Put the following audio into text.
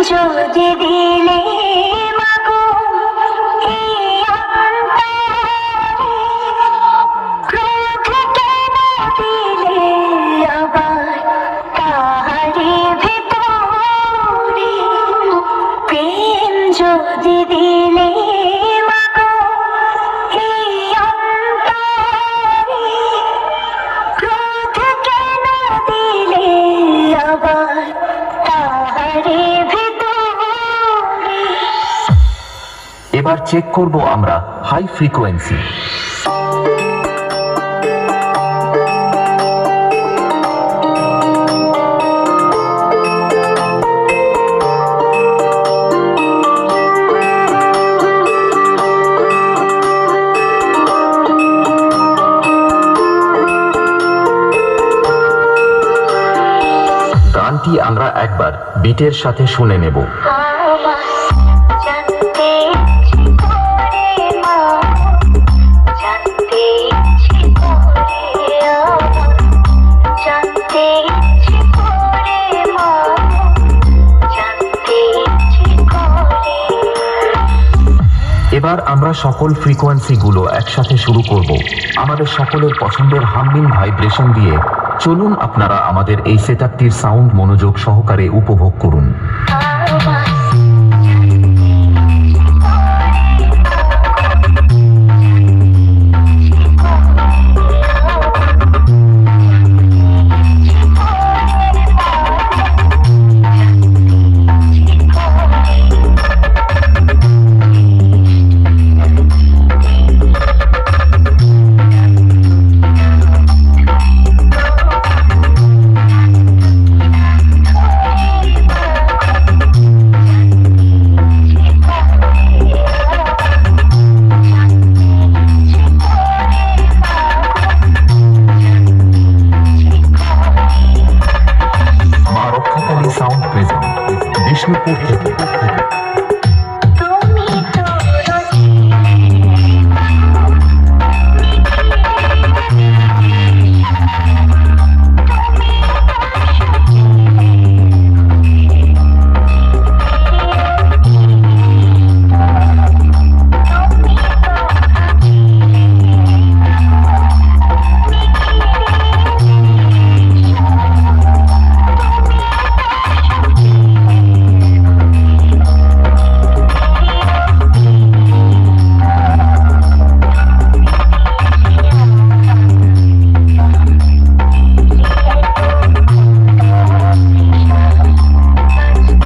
যদি দিলে মাগো এই অন্তরে, ক্রোধ কেন দিলে আবার তাহারি ভেতরে, প্রেম যদি দিলে মাগো এই অন্তরে, ক্রোধ কেন দিলে আবার তাহারি ভেতরে। এবার চেক করব আমরা হাই ফ্রিকোয়েন্সি। গানটি আমরা একবার বিটের সাথে শুনে নেব। জানতে ইচ্ছে করে মা, জানতে ইচ্ছে করে আমার, জানতে ইচ্ছে করে মা, জানতে ইচ্ছে করে। এবার আমরা সকল ফ্রিকোয়েন্সিগুলো একসাথে শুরু করব আমাদের সকলের পছন্দের হামিং ভাইব্রেশন দিয়ে। চলুন আপনারা আমাদের এই সেটআপটির সাউন্ড মনোযোগ সহকারে উপভোগ করুন। সাউন্ড প্রেজেন্ট বিষ্ণুপুর থেকে।